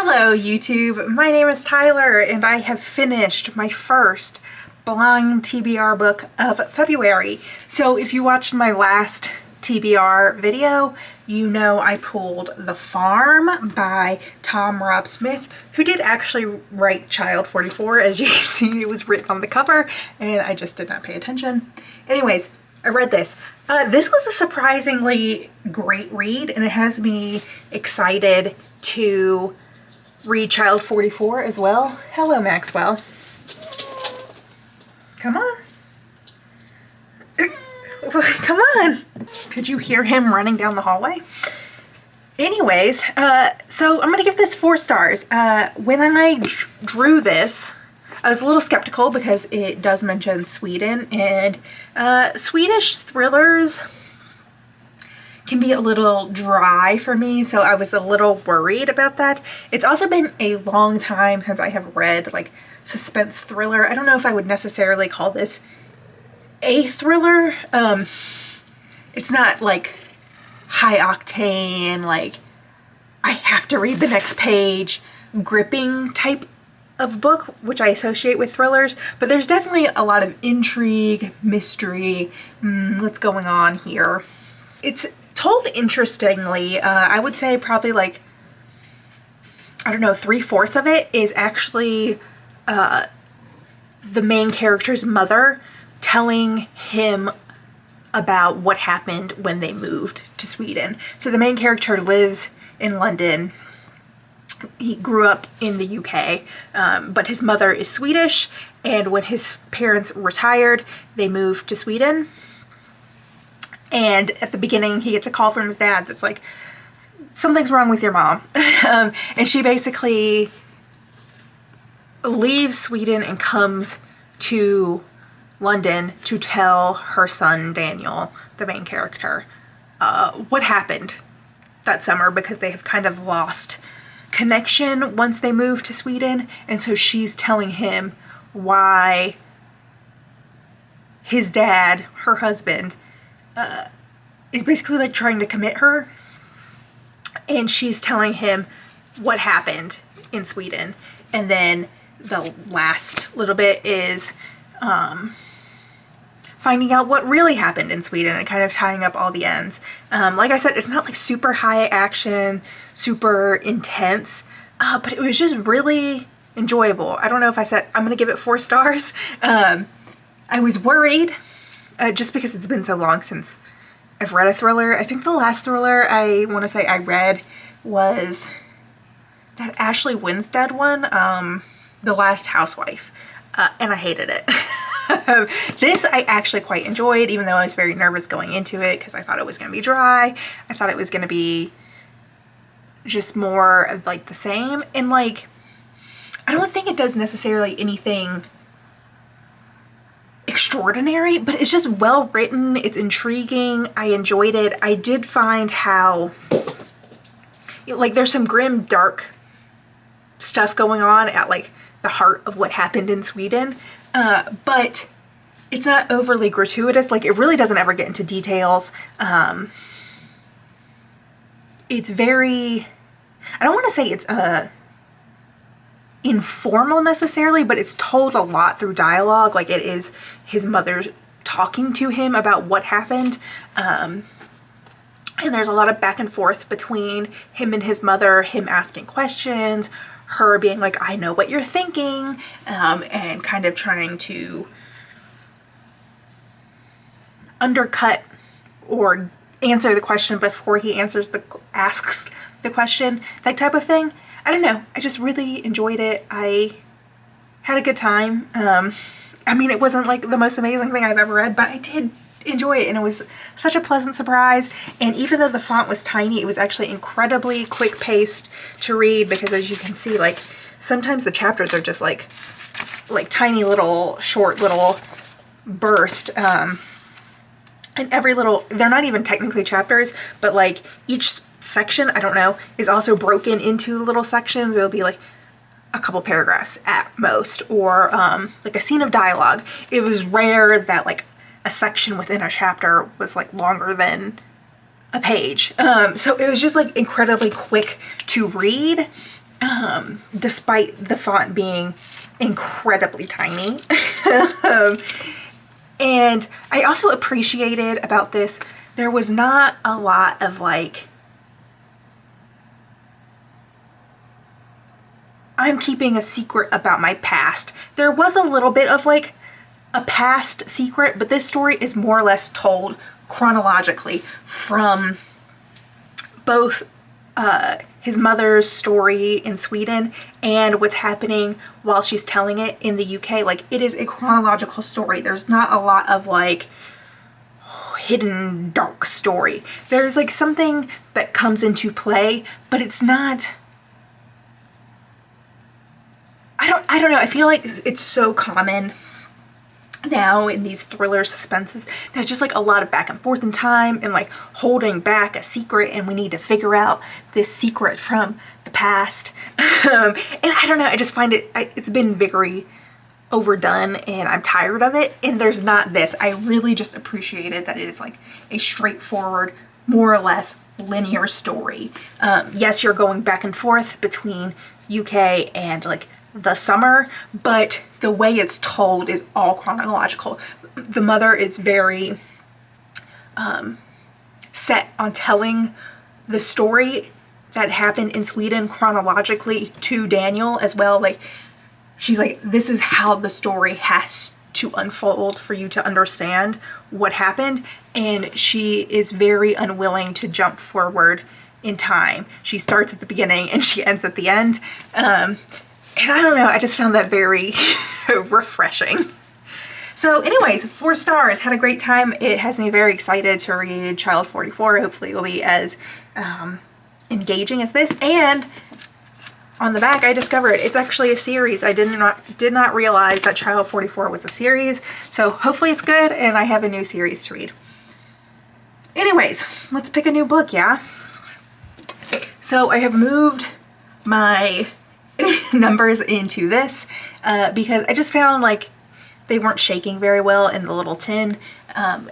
Hello YouTube, my name is Tyler and I have finished my first blind TBR book of February. So if you watched my last TBR video, you know I pulled The Farm by Tom Rob Smith, who did actually write Child 44. As you can see, it was written on the cover and I just did not pay attention. Anyways, I read this. This was a surprisingly great read and it has me excited to read Child 44 as well. Hello, Maxwell. Come on. Come on. Could you hear him running down the hallway? Anyways, so I'm gonna give this 4 stars. When I drew this, I was a little skeptical because it does mention Sweden, and Swedish thrillers can be a little dry for me, so I was a little worried about that. It's also been a long time since I have read like suspense thriller. I don't know if I would necessarily call this a thriller. It's not like high octane, like I have to read the next page, gripping type of book, which I associate with thrillers, but there's definitely a lot of intrigue, mystery, what's going on here. It's told interestingly. I would say probably like, I don't know, 3/4 of it is actually the main character's mother telling him about what happened when they moved to Sweden. So the main character lives in London. He grew up in the UK, but his mother is Swedish, and when his parents retired, they moved to Sweden. And at the beginning, he gets a call from his dad that's like, something's wrong with your mom. And she basically leaves Sweden and comes to London to tell her son, Daniel, the main character, what happened that summer, because they have kind of lost connection once they moved to Sweden. And so she's telling him why his dad, her husband, is basically like trying to commit her, and she's telling him what happened in Sweden. And then the last little bit is finding out what really happened in Sweden and kind of tying up all the ends. Like I said, it's not like super high action, super intense, but it was just really enjoyable. I don't know if I said I'm gonna give it 4 stars. I was worried just because it's been so long since I've read a thriller. I think the last thriller I want to say I read was that Ashley Winstead one, The Last Housewife, and I hated it. This I actually quite enjoyed, even though I was very nervous going into it because I thought it was going to be dry. I thought it was going to be just more of like the same, and like I don't think it does necessarily anything extraordinary, but it's just well written. It's intriguing. I enjoyed it. I did find how like there's some grim, dark stuff going on at like the heart of what happened in Sweden, but it's not overly gratuitous. Like it really doesn't ever get into details. It's very, I don't want to say it's informal necessarily, but it's told a lot through dialogue. Like it is his mother talking to him about what happened, and there's a lot of back and forth between him and his mother, him asking questions, her being like, I know what you're thinking, and kind of trying to undercut or answer the question before he asks the question, that type of thing. I don't know, I just really enjoyed it. I had a good time. I mean, it wasn't like the most amazing thing I've ever read, but I did enjoy it, and it was such a pleasant surprise. And even though the font was tiny, it was actually incredibly quick paced to read, because as you can see, like sometimes the chapters are just like tiny little short little burst, and every little, they're not even technically chapters, but like each section, I don't know, is also broken into little sections. It'll be like a couple paragraphs at most, or like a scene of dialogue. It was rare that like a section within a chapter was like longer than a page. So it was just like incredibly quick to read. despite the font being incredibly tiny. And I also appreciated about this, there was not a lot of like, I'm keeping a secret about my past. There was a little bit of like a past secret, but this story is more or less told chronologically from both his mother's story in Sweden and what's happening while she's telling it in the UK. Like, it is a chronological story. There's not a lot of like hidden dark story. There's like something that comes into play, but it's not, I don't know. I feel like it's so common now in these thriller suspenses there's just like a lot of back and forth in time and like holding back a secret, and we need to figure out this secret from the past. And I don't know, I just find it's been very overdone and I'm tired of it, and there's not this. I really just appreciated that it is like a straightforward, more or less linear story. Yes, you're going back and forth between UK and like the summer, but the way it's told is all chronological. The mother is very set on telling the story that happened in Sweden chronologically to Daniel as well. Like, she's like, this is how the story has to unfold for you to understand what happened, and she is very unwilling to jump forward in time. She starts at the beginning and she ends at the end. And I don't know, I just found that very refreshing. So anyways, 4 stars, had a great time. It has me very excited to read Child 44. Hopefully it will be as engaging as this. And on the back I discovered it's actually a series. I did not realize that Child 44 was a series. So hopefully it's good and I have a new series to read. Anyways, let's pick a new book, yeah? So I have moved my numbers into this because I just found like they weren't shaking very well in the little tin,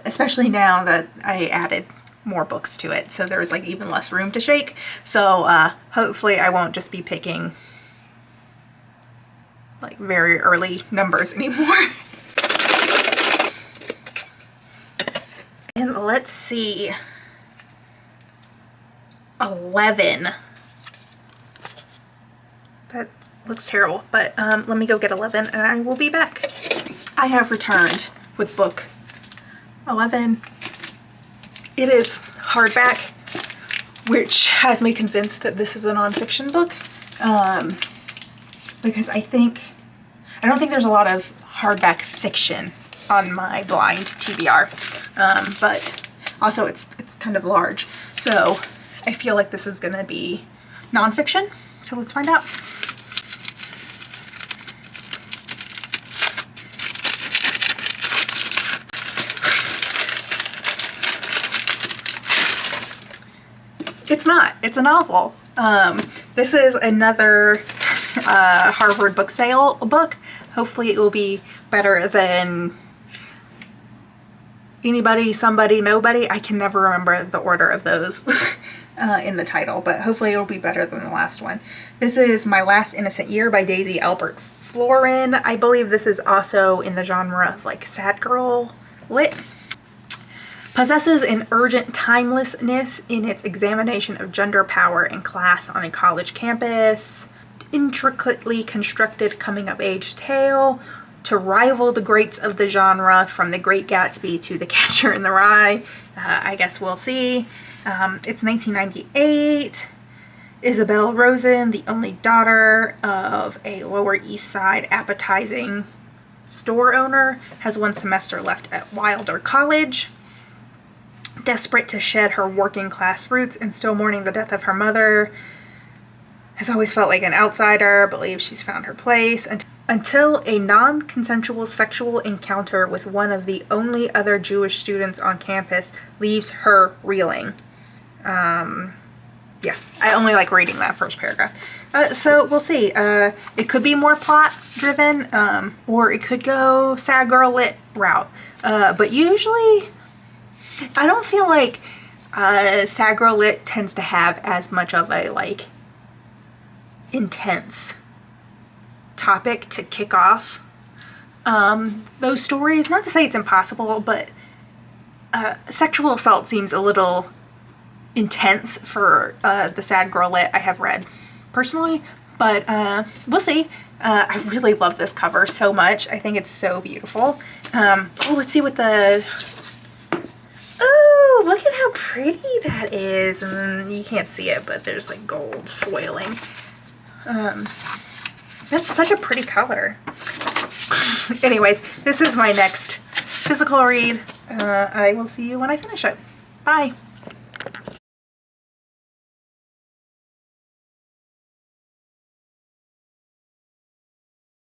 especially now that I added more books to it, so there was like even less room to shake. So hopefully I won't just be picking like very early numbers anymore. And let's see, 11. That looks terrible, but let me go get 11 and I will be back. I have returned with book 11. It is hardback, which has me convinced that this is a nonfiction book, because I don't think there's a lot of hardback fiction on my blind TBR, but also it's kind of large, so I feel like this is gonna be nonfiction, so let's find out. It's not. It's a novel. This is another Harvard book sale book. Hopefully it will be better than Anybody, Somebody, Nobody. I can never remember the order of those in the title, but hopefully it'll be better than the last one. This is My Last Innocent Year by Daisy Albert Florin. I believe this is also in the genre of like sad girl lit. Possesses an urgent timelessness in its examination of gender, power, and class on a college campus. Intricately constructed coming-of-age tale to rival the greats of the genre, from The Great Gatsby to The Catcher in the Rye. I guess we'll see. It's 1998. Isabel Rosen, the only daughter of a Lower East Side appetizing store owner, has one semester left at Wilder College. Desperate to shed her working class roots and still mourning the death of her mother, has always felt like an outsider, believes she's found her place, until a non-consensual sexual encounter with one of the only other Jewish students on campus leaves her reeling. Yeah, I only like reading that first paragraph. So we'll see. It could be more plot driven, or it could go sad girl lit route. But usually I don't feel like sad girl lit tends to have as much of a like intense topic to kick off those stories. Not to say it's impossible, but sexual assault seems a little intense for the sad girlette I have read personally, but we'll see. I really love this cover so much. I think it's so beautiful. Oh, let's see what the... Oh, look at how pretty that is. And you can't see it, but there's like gold foiling. That's such a pretty color. Anyways, this is my next physical read. I will see you when I finish it. Bye.